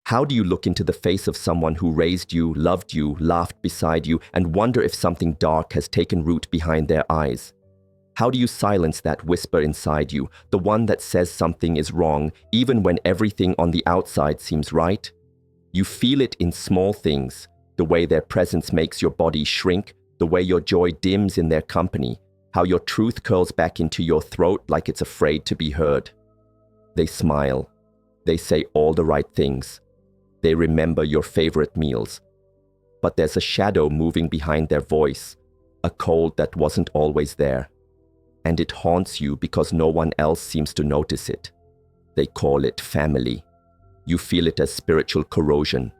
How do you look into the face of someone who raised you, loved you, laughed beside you, and wonder if something dark has taken root behind their eyes? How do you silence that whisper inside you, the one that says something is wrong, even when everything on the outside seems right? You feel it in small things, the way their presence makes your body shrink, the way your joy dims in their company, how your truth curls back into your throat like it's afraid to be heard. They smile. They say all the right things. They remember your favorite meals. But there's a shadow moving behind their voice, a cold that wasn't always there. And it haunts you because no one else seems to notice it. They call it family. You feel it as spiritual corrosion.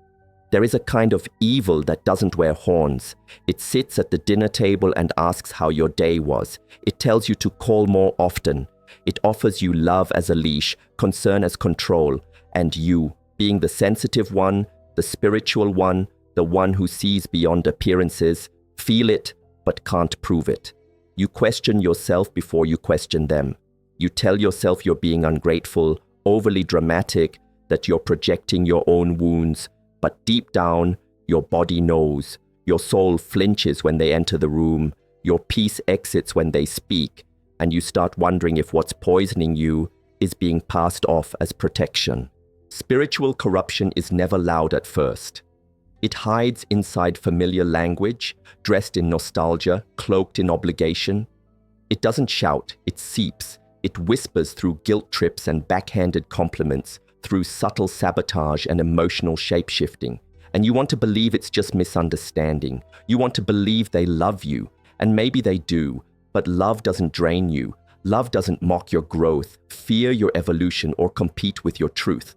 There is a kind of evil that doesn't wear horns. It sits at the dinner table and asks how your day was. It tells you to call more often. It offers you love as a leash, concern as control, and you, being the sensitive one, the spiritual one, the one who sees beyond appearances, feel it but can't prove it. You question yourself before you question them. You tell yourself you're being ungrateful, overly dramatic, that you're projecting your own wounds, but deep down, your body knows. Your soul flinches when they enter the room. Your peace exits when they speak, and you start wondering if what's poisoning you is being passed off as protection. Spiritual corruption is never loud at first. It hides inside familiar language, dressed in nostalgia, cloaked in obligation. It doesn't shout, it seeps. It whispers through guilt trips and backhanded compliments, through subtle sabotage and emotional shape-shifting. And you want to believe it's just misunderstanding. You want to believe they love you, and maybe they do, but love doesn't drain you. Love doesn't mock your growth, fear your evolution, or compete with your truth.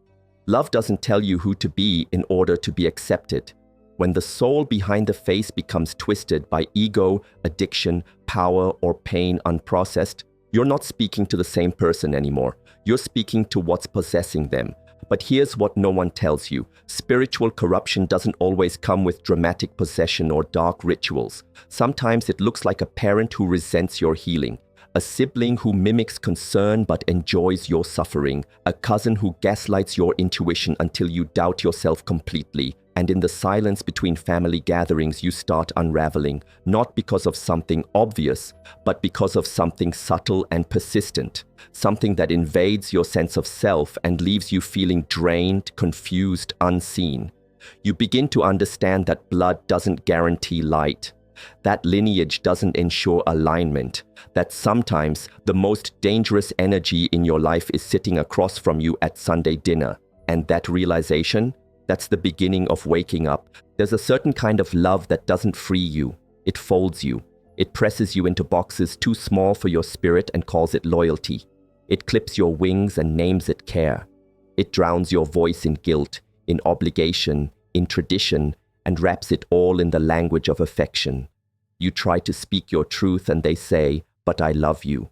Love doesn't tell you who to be in order to be accepted. When the soul behind the face becomes twisted by ego, addiction, power, or pain unprocessed, you're not speaking to the same person anymore. You're speaking to what's possessing them. But here's what no one tells you. Spiritual corruption doesn't always come with dramatic possession or dark rituals. Sometimes it looks like a parent who resents your healing, a sibling who mimics concern but enjoys your suffering, a cousin who gaslights your intuition until you doubt yourself completely. And in the silence between family gatherings, you start unraveling, not because of something obvious, but because of something subtle and persistent, something that invades your sense of self and leaves you feeling drained, confused, unseen. You begin to understand that blood doesn't guarantee light, that lineage doesn't ensure alignment, that sometimes the most dangerous energy in your life is sitting across from you at Sunday dinner. And that realization, that's the beginning of waking up. There's a certain kind of love that doesn't free you. It folds you. It presses you into boxes too small for your spirit and calls it loyalty. It clips your wings and names it care. It drowns your voice in guilt, in obligation, in tradition, and wraps it all in the language of affection. You try to speak your truth and they say, "But I love you."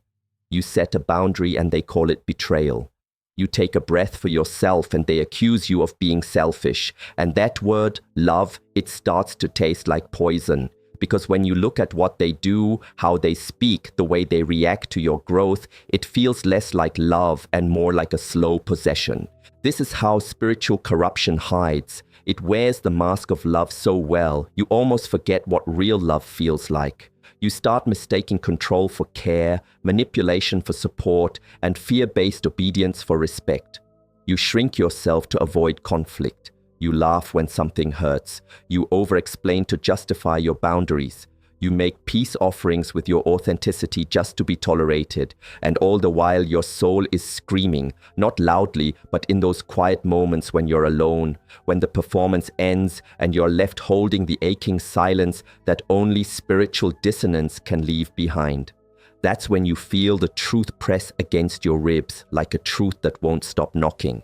You set a boundary and they call it betrayal. You take a breath for yourself and they accuse you of being selfish. And that word, love, it starts to taste like poison. Because when you look at what they do, how they speak, the way they react to your growth, it feels less like love and more like a slow possession. This is how spiritual corruption hides. It wears the mask of love so well, you almost forget what real love feels like. You start mistaking control for care, manipulation for support, and fear-based obedience for respect. You shrink yourself to avoid conflict. You laugh when something hurts. You over-explain to justify your boundaries. You make peace offerings with your authenticity just to be tolerated. And all the while your soul is screaming, not loudly, but in those quiet moments when you're alone, when the performance ends and you're left holding the aching silence that only spiritual dissonance can leave behind. That's when you feel the truth press against your ribs like a truth that won't stop knocking.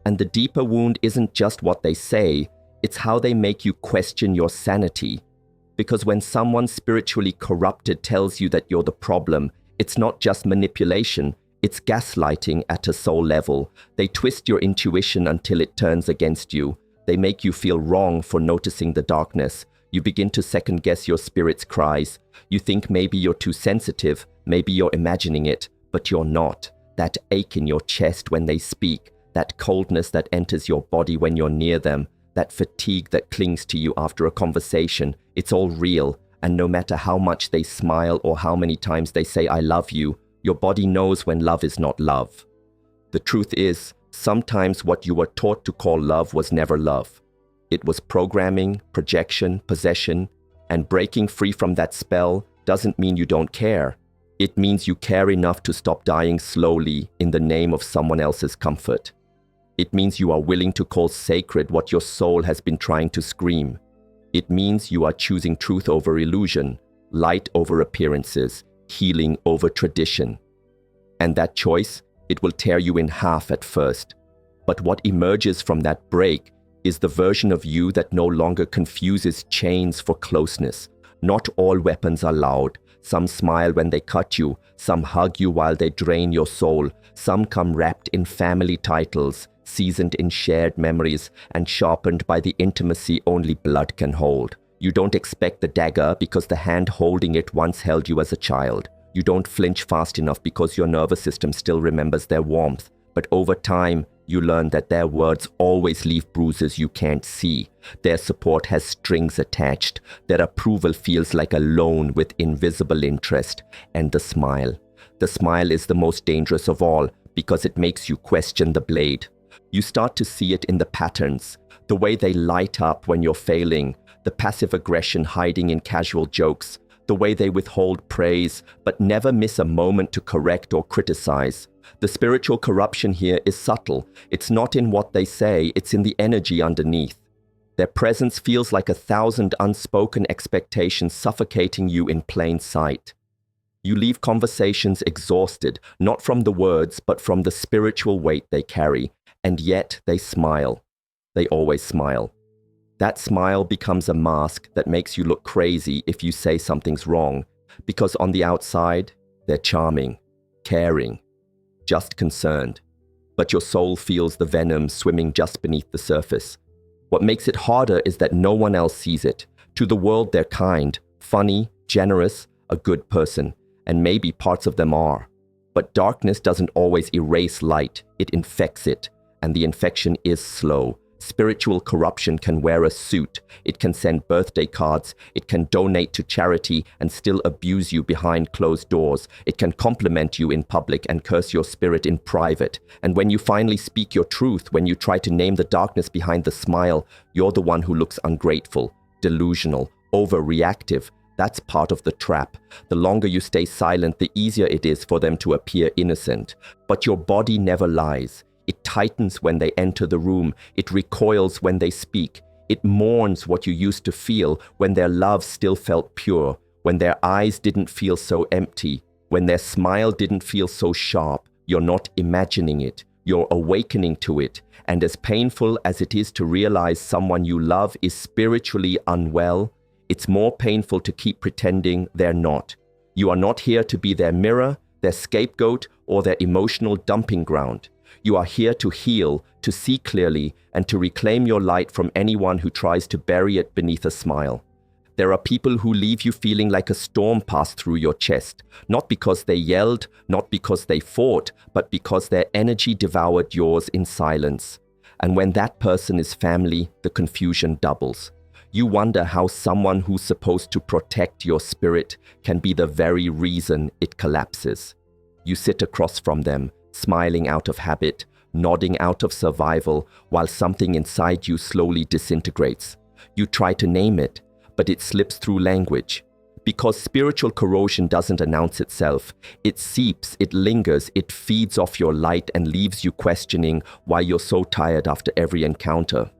And the deeper wound isn't just what they say, it's how they make you question your sanity. Because when someone spiritually corrupted tells you that you're the problem, it's not just manipulation, it's gaslighting at a soul level. They twist your intuition until it turns against you. They make you feel wrong for noticing the darkness. You begin to second-guess your spirit's cries. You think maybe you're too sensitive, maybe you're imagining it, but you're not. That ache in your chest when they speak, that coldness that enters your body when you're near them, that fatigue that clings to you after a conversation. It's all real, and no matter how much they smile or how many times they say I love you, your body knows when love is not love. The truth is, sometimes what you were taught to call love was never love. It was programming, projection, possession, and breaking free from that spell doesn't mean you don't care. It means you care enough to stop dying slowly in the name of someone else's comfort. It means you are willing to call sacred what your soul has been trying to scream. It means you are choosing truth over illusion, light over appearances, healing over tradition. And that choice, it will tear you in half at first. But what emerges from that break is the version of you that no longer confuses chains for closeness. Not all weapons are loud. Some smile when they cut you. Some hug you while they drain your soul. Some come wrapped in family titles, seasoned in shared memories, and sharpened by the intimacy only blood can hold. You don't expect the dagger because the hand holding it once held you as a child. You don't flinch fast enough because your nervous system still remembers their warmth. But over time, you learn that their words always leave bruises you can't see. Their support has strings attached. Their approval feels like a loan with invisible interest. And the smile. The smile is the most dangerous of all because it makes you question the blade. You start to see it in the patterns, the way they light up when you're failing, the passive aggression hiding in casual jokes, the way they withhold praise but never miss a moment to correct or criticize. The spiritual corruption here is subtle. It's not in what they say, it's in the energy underneath. Their presence feels like 1,000 unspoken expectations suffocating you in plain sight. You leave conversations exhausted, not from the words, but from the spiritual weight they carry. And yet they smile. They always smile. That smile becomes a mask that makes you look crazy if you say something's wrong, because on the outside, they're charming, caring, just concerned. But your soul feels the venom swimming just beneath the surface. What makes it harder is that no one else sees it. To the world, they're kind, funny, generous, a good person, and maybe parts of them are. But darkness doesn't always erase light, it infects it, and the infection is slow. Spiritual corruption can wear a suit, it can send birthday cards, it can donate to charity and still abuse you behind closed doors. It can compliment you in public and curse your spirit in private. And when you finally speak your truth, when you try to name the darkness behind the smile, you're the one who looks ungrateful, delusional, overreactive. That's part of the trap. The longer you stay silent, the easier it is for them to appear innocent. But your body never lies. It tightens when they enter the room. It recoils when they speak. It mourns what you used to feel when their love still felt pure, when their eyes didn't feel so empty, when their smile didn't feel so sharp. You're not imagining it. You're awakening to it. And as painful as it is to realize someone you love is spiritually unwell, it's more painful to keep pretending they're not. You are not here to be their mirror, their scapegoat, or their emotional dumping ground. You are here to heal, to see clearly, and to reclaim your light from anyone who tries to bury it beneath a smile. There are people who leave you feeling like a storm passed through your chest, not because they yelled, not because they fought, but because their energy devoured yours in silence. And when that person is family, the confusion doubles. You wonder how someone who's supposed to protect your spirit can be the very reason it collapses. You sit across from them, smiling out of habit, nodding out of survival, while something inside you slowly disintegrates. You try to name it, but it slips through language. Because spiritual corrosion doesn't announce itself. It seeps, it lingers, it feeds off your light and leaves you questioning why you're so tired after every encounter.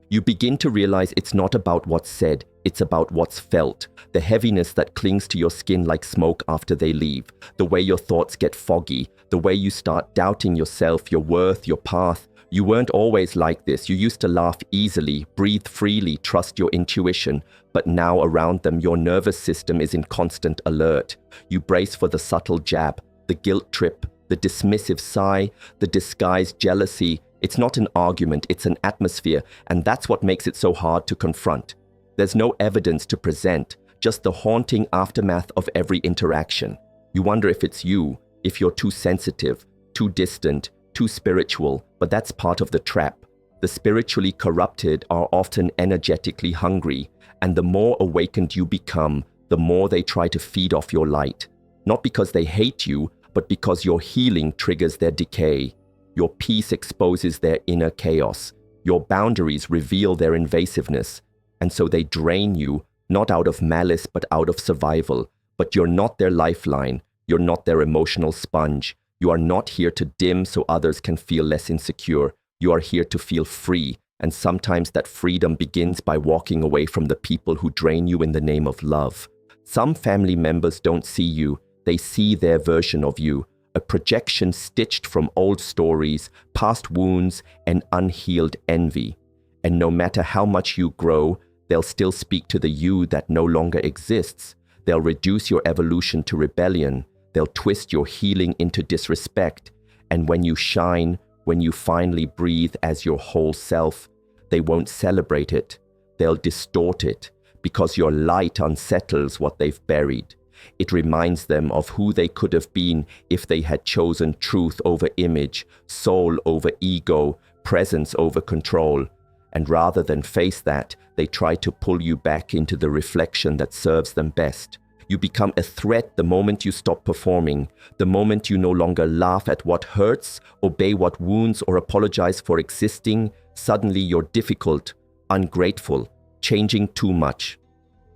You begin to realize it's not about what's said, it's about what's felt. The heaviness that clings to your skin like smoke after they leave. The way your thoughts get foggy. The way you start doubting yourself, your worth, your path. You weren't always like this. You used to laugh easily, breathe freely, trust your intuition. But now around them, your nervous system is in constant alert. You brace for the subtle jab, the guilt trip, the dismissive sigh, the disguised jealousy. It's not an argument, it's an atmosphere, and that's what makes it so hard to confront. There's no evidence to present, just the haunting aftermath of every interaction. You wonder if it's you, if you're too sensitive, too distant, too spiritual, But that's part of the trap. The spiritually corrupted are often energetically hungry, and the more awakened you become, the more they try to feed off your light. Not because they hate you, but because your healing triggers their decay. Your peace exposes their inner chaos. Your boundaries reveal their invasiveness. And so they drain you, not out of malice, but out of survival. But you're not their lifeline. You're not their emotional sponge. You are not here to dim so others can feel less insecure. You are here to feel free. And sometimes that freedom begins by walking away from the people who drain you in the name of love. Some family members don't see you. They see their version of you, a projection stitched from old stories, past wounds, and unhealed envy. And no matter how much you grow, they'll still speak to the you that no longer exists. They'll reduce your evolution to rebellion. They'll twist your healing into disrespect. And when you shine, when you finally breathe as your whole self, they won't celebrate it. They'll distort it, because your light unsettles what they've buried. It reminds them of who they could have been if they had chosen truth over image, soul over ego, presence over control. And rather than face that, they try to pull you back into the reflection that serves them best. You become a threat the moment you stop performing, the moment you no longer laugh at what hurts, obey what wounds, or apologize for existing. Suddenly you're difficult, ungrateful, changing too much.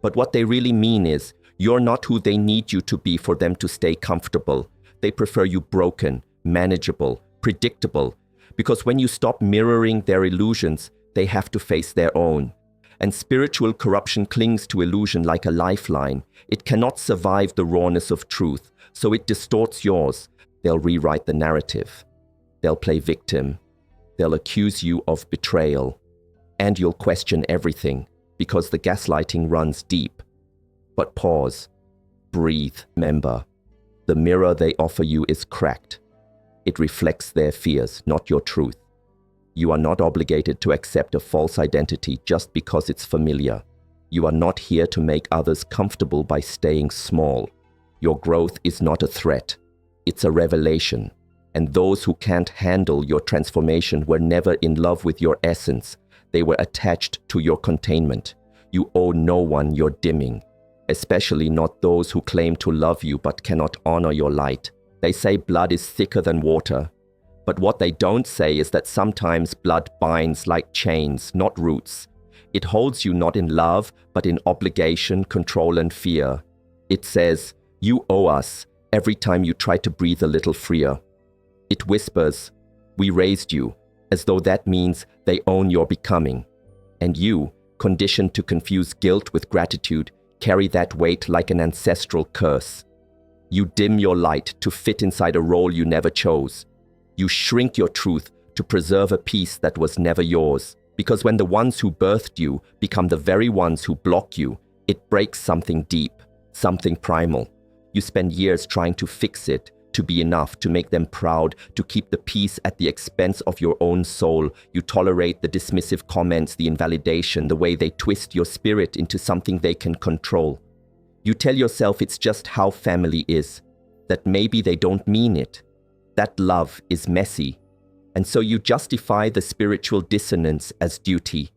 But what they really mean is, you're not who they need you to be for them to stay comfortable. They prefer you broken, manageable, predictable. Because when you stop mirroring their illusions, they have to face their own. And spiritual corruption clings to illusion like a lifeline. It cannot survive the rawness of truth, so it distorts yours. They'll rewrite the narrative. They'll play victim. They'll accuse you of betrayal. And you'll question everything, because the gaslighting runs deep. But pause. Breathe, remember. The mirror they offer you is cracked. It reflects their fears, not your truth. You are not obligated to accept a false identity just because it's familiar. You are not here to make others comfortable by staying small. Your growth is not a threat. It's a revelation. And those who can't handle your transformation were never in love with your essence. They were attached to your containment. You owe no one your dimming, especially not those who claim to love you but cannot honor your light. They say blood is thicker than water. But what they don't say is that sometimes blood binds like chains, not roots. It holds you not in love, but in obligation, control, and fear. It says, you owe us, every time you try to breathe a little freer. It whispers, we raised you, as though that means they own your becoming. And you, conditioned to confuse guilt with gratitude, carry that weight like an ancestral curse. You dim your light to fit inside a role you never chose. You shrink your truth to preserve a peace that was never yours. Because when the ones who birthed you become the very ones who block you, it breaks something deep, something primal. You spend years trying to fix it, to be enough, to make them proud, to keep the peace at the expense of your own soul. You tolerate the dismissive comments, the invalidation, the way they twist your spirit into something they can control. You tell yourself it's just how family is, that maybe they don't mean it. That love is messy, and so you justify the spiritual dissonance as duty.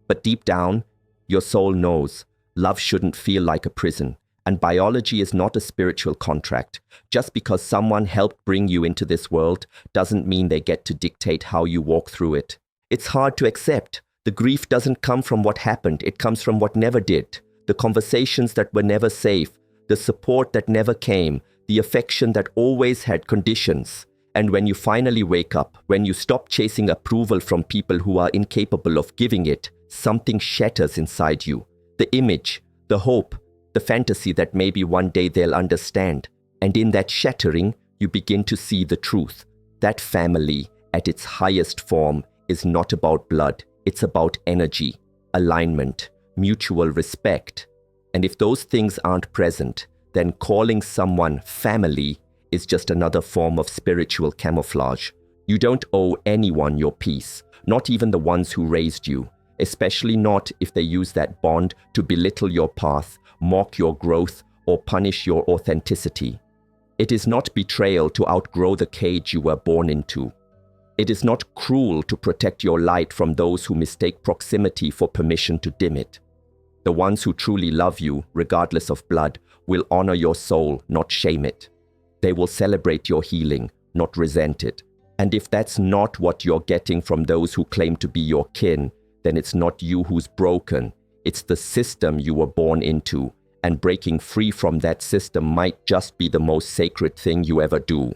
But deep down, your soul knows love shouldn't feel like a prison, and biology is not a spiritual contract. Just because someone helped bring you into this world doesn't mean they get to dictate how you walk through it. It's hard to accept. The grief doesn't come from what happened, it comes from what never did. The conversations that were never safe, the support that never came, the affection that always had conditions. And when you finally wake up, when you stop chasing approval from people who are incapable of giving it, something shatters inside you. The image, the hope, the fantasy that maybe one day they'll understand. And in that shattering, you begin to see the truth. That family, at its highest form, is not about blood. It's about energy, alignment, mutual respect. And if those things aren't present, then calling someone family is just another form of spiritual camouflage. You don't owe anyone your peace, not even the ones who raised you, especially not if they use that bond to belittle your path, mock your growth, or punish your authenticity. It is not betrayal to outgrow the cage you were born into. It is not cruel to protect your light from those who mistake proximity for permission to dim it. The ones who truly love you, regardless of blood, will honor your soul, not shame it. They will celebrate your healing, not resent it. And if that's not what you're getting from those who claim to be your kin, then it's not you who's broken. It's the system you were born into, and breaking free from that system might just be the most sacred thing you ever do.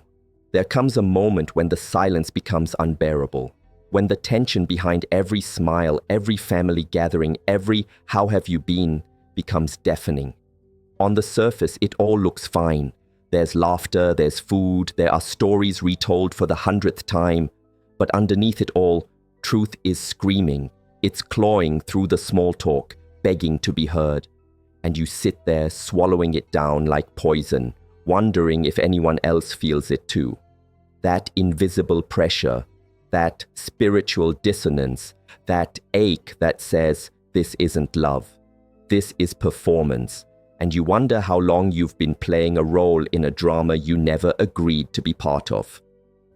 There comes a moment when the silence becomes unbearable, when the tension behind every smile, every family gathering, every "how have you been" becomes deafening. On the surface, it all looks fine. There's laughter, there's food, there are stories retold for the 100th time. But underneath it all, truth is screaming. It's clawing through the small talk, begging to be heard. And you sit there swallowing it down like poison, wondering if anyone else feels it too. That invisible pressure, that spiritual dissonance, that ache that says, this isn't love, this is performance. And you wonder how long you've been playing a role in a drama you never agreed to be part of.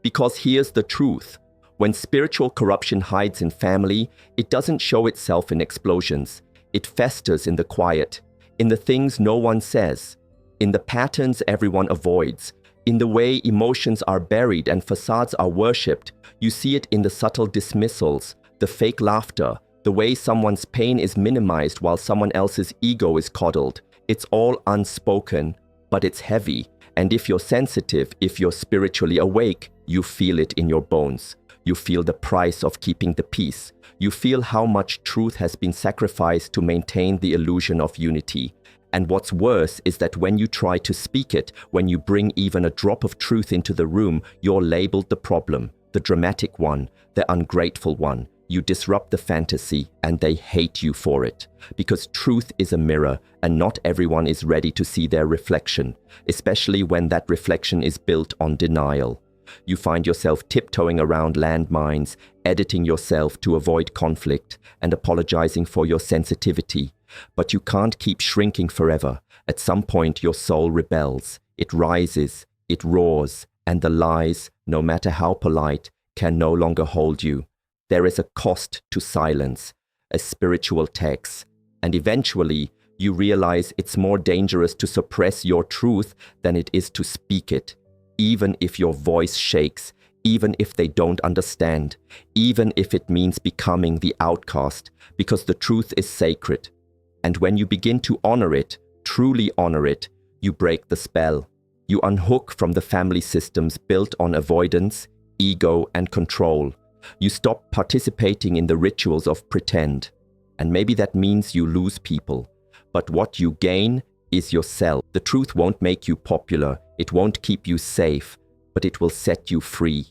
Because here's the truth. When spiritual corruption hides in family, it doesn't show itself in explosions. It festers in the quiet, in the things no one says, in the patterns everyone avoids, in the way emotions are buried and facades are worshipped. You see it in the subtle dismissals, the fake laughter, the way someone's pain is minimized while someone else's ego is coddled. It's all unspoken, but it's heavy. And if you're sensitive, if you're spiritually awake, you feel it in your bones. You feel the price of keeping the peace. You feel how much truth has been sacrificed to maintain the illusion of unity. And what's worse is that when you try to speak it, when you bring even a drop of truth into the room, you're labeled the problem, the dramatic one, the ungrateful one. You disrupt the fantasy and they hate you for it. Because truth is a mirror and not everyone is ready to see their reflection, especially when that reflection is built on denial. You find yourself tiptoeing around landmines, editing yourself to avoid conflict, and apologizing for your sensitivity. But you can't keep shrinking forever. At some point, your soul rebels. It rises, it roars, and the lies, no matter how polite, can no longer hold you. There is a cost to silence, a spiritual tax, and eventually you realize it's more dangerous to suppress your truth than it is to speak it. Even if your voice shakes, even if they don't understand, even if it means becoming the outcast, because the truth is sacred. And when you begin to honor it, truly honor it, you break the spell. You unhook from the family systems built on avoidance, ego, and control. You stop participating in the rituals of pretend. And maybe that means you lose people. But what you gain is yourself. The truth won't make you popular. It won't keep you safe, but it will set you free.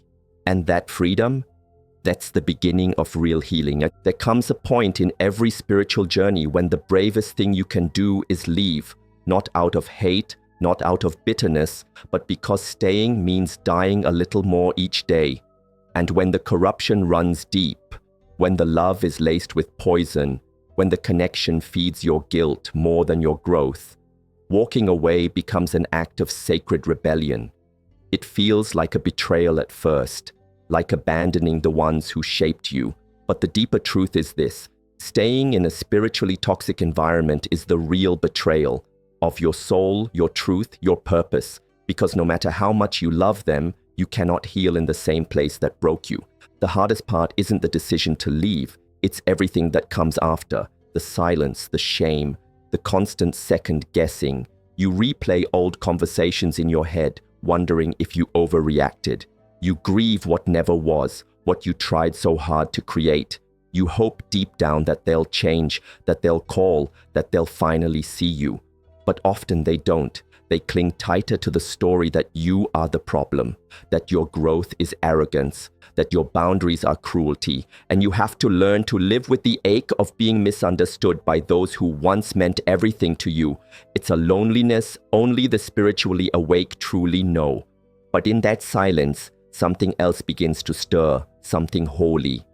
And that freedom, that's the beginning of real healing. There comes a point in every spiritual journey when the bravest thing you can do is leave, not out of hate, not out of bitterness, but because staying means dying a little more each day. And when the corruption runs deep, when the love is laced with poison, when the connection feeds your guilt more than your growth, walking away becomes an act of sacred rebellion. It feels like a betrayal at first, like abandoning the ones who shaped you. But the deeper truth is this: staying in a spiritually toxic environment is the real betrayal of your soul, your truth, your purpose. Because no matter how much you love them, you cannot heal in the same place that broke you. The hardest part isn't the decision to leave, it's everything that comes after. The silence, the shame, the constant second guessing. You replay old conversations in your head, wondering if you overreacted. You grieve what never was, what you tried so hard to create. You hope deep down that they'll change, that they'll call, that they'll finally see you. But often they don't. They cling tighter to the story that you are the problem, that your growth is arrogance, that your boundaries are cruelty, and you have to learn to live with the ache of being misunderstood by those who once meant everything to you. It's a loneliness only the spiritually awake truly know. But in that silence, something else begins to stir, something holy.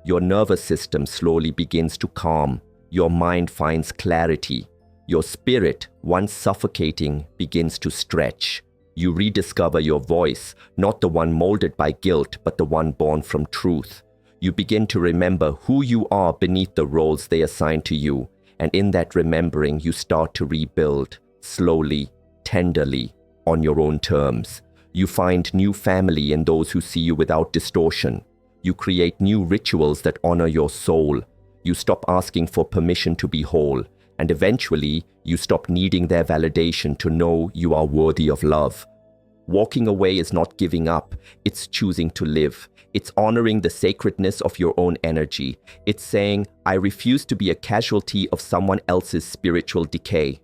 Your nervous system slowly begins to calm. Your mind finds clarity. Your spirit, once suffocating, begins to stretch. You rediscover your voice, not the one molded by guilt, but the one born from truth. You begin to remember who you are beneath the roles they assign to you, and in that remembering, you start to rebuild, slowly, tenderly, on your own terms. You find new family in those who see you without distortion. You create new rituals that honor your soul. You stop asking for permission to be whole, and eventually, you stop needing their validation to know you are worthy of love. Walking away is not giving up, it's choosing to live. It's honoring the sacredness of your own energy. It's saying, I refuse to be a casualty of someone else's spiritual decay.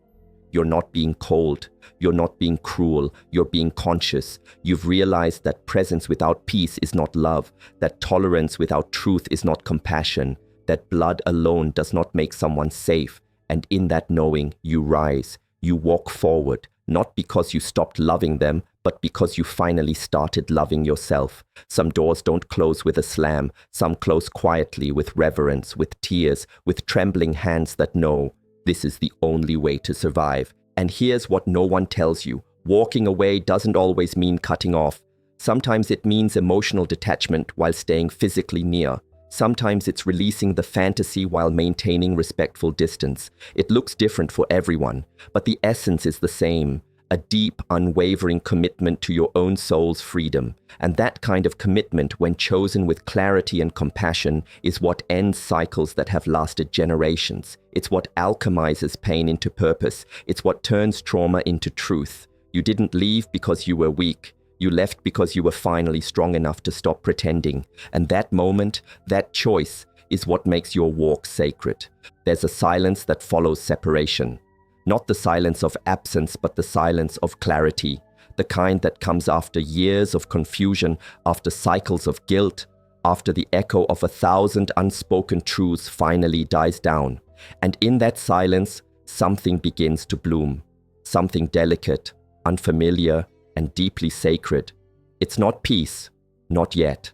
You're not being cold. You're not being cruel. You're being conscious. You've realized that presence without peace is not love, that tolerance without truth is not compassion, that blood alone does not make someone safe. And in that knowing, you rise. You walk forward, not because you stopped loving them, but because you finally started loving yourself. Some doors don't close with a slam. Some close quietly, with reverence, with tears, with trembling hands that know this is the only way to survive. And here's what no one tells you. Walking away doesn't always mean cutting off. Sometimes it means emotional detachment while staying physically near. Sometimes it's releasing the fantasy while maintaining respectful distance. It looks different for everyone, but the essence is the same. A deep, unwavering commitment to your own soul's freedom. And that kind of commitment, when chosen with clarity and compassion, is what ends cycles that have lasted generations. It's what alchemizes pain into purpose. It's what turns trauma into truth. You didn't leave because you were weak. You left because you were finally strong enough to stop pretending. And that moment, that choice, is what makes your walk sacred. There's a silence that follows separation. Not the silence of absence, but the silence of clarity. The kind that comes after years of confusion, after cycles of guilt, after the echo of 1,000 unspoken truths finally dies down. And in that silence, something begins to bloom. Something delicate, unfamiliar, and deeply sacred. It's not peace, not yet.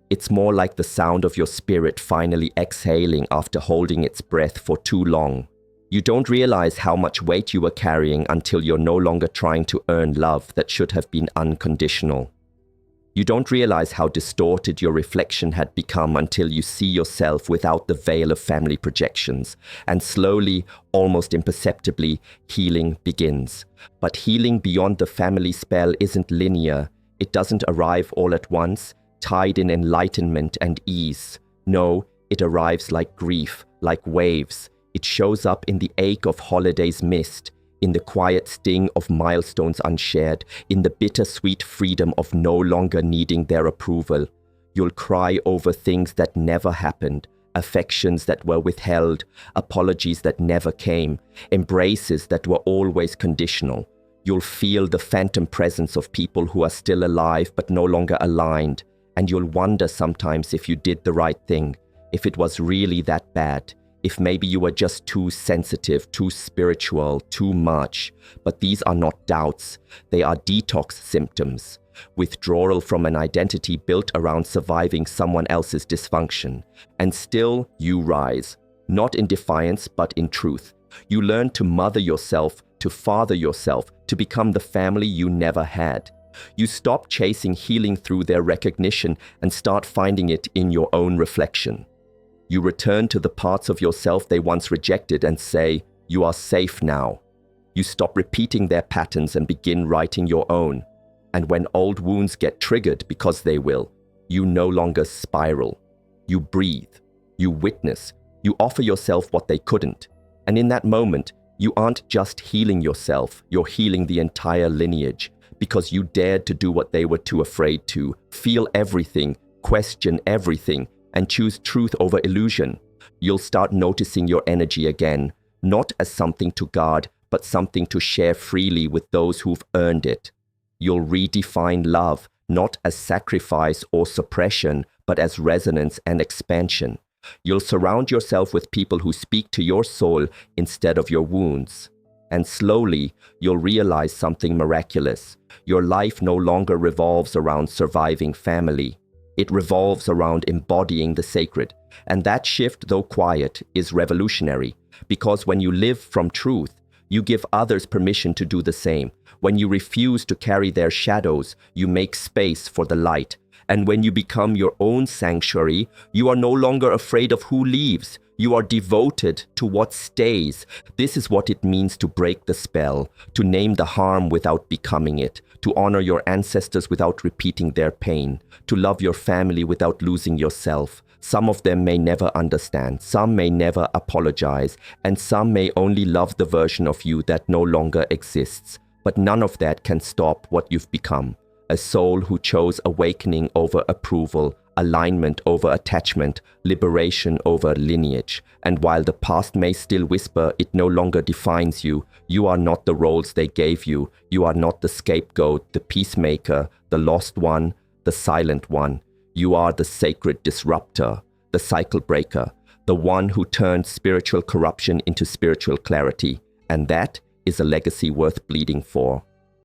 It's more like the sound of your spirit finally exhaling after holding its breath for too long. You don't realize how much weight you were carrying until you're no longer trying to earn love that should have been unconditional. You don't realize how distorted your reflection had become until you see yourself without the veil of family projections. And slowly, almost imperceptibly, healing begins. But healing beyond the family spell isn't linear. It doesn't arrive all at once, tied in enlightenment and ease. No, it arrives like grief, like waves. It shows up in the ache of holidays missed, in the quiet sting of milestones unshared, in the bittersweet freedom of no longer needing their approval. You'll cry over things that never happened, affections that were withheld, apologies that never came, embraces that were always conditional. You'll feel the phantom presence of people who are still alive but no longer aligned, and you'll wonder sometimes if you did the right thing, if it was really that bad. If maybe you were just too sensitive, too spiritual, too much. But these are not doubts. They are detox symptoms. Withdrawal from an identity built around surviving someone else's dysfunction. And still, you rise. Not in defiance, but in truth. You learn to mother yourself, to father yourself, to become the family you never had. You stop chasing healing through their recognition and start finding it in your own reflection. You return to the parts of yourself they once rejected and say, you are safe now. You stop repeating their patterns and begin writing your own. And when old wounds get triggered, because they will, you no longer spiral. You breathe. You witness. You offer yourself what they couldn't. And in that moment, you aren't just healing yourself, you're healing the entire lineage, because you dared to do what they were too afraid to, feel everything, question everything, and choose truth over illusion. You'll start noticing your energy again, not as something to guard, but something to share freely with those who've earned it. You'll redefine love, not as sacrifice or suppression, but as resonance and expansion. You'll surround yourself with people who speak to your soul instead of your wounds. And slowly, you'll realize something miraculous. Your life no longer revolves around surviving family. It revolves around embodying the sacred. And that shift, though quiet, is revolutionary. Because when you live from truth, you give others permission to do the same. When you refuse to carry their shadows, you make space for the light. And when you become your own sanctuary, you are no longer afraid of who leaves. You are devoted to what stays. This is what it means to break the spell, to name the harm without becoming it, to honor your ancestors without repeating their pain, to love your family without losing yourself. Some of them may never understand, some may never apologize, and some may only love the version of you that no longer exists. But none of that can stop what you've become. A soul who chose awakening over approval, alignment over attachment, liberation over lineage. And while the past may still whisper it no longer defines you, you are not the roles they gave you. You are not the scapegoat, the peacemaker, the lost one, the silent one. You are the sacred disruptor, the cycle breaker, the one who turned spiritual corruption into spiritual clarity. And that is a legacy worth bleeding for.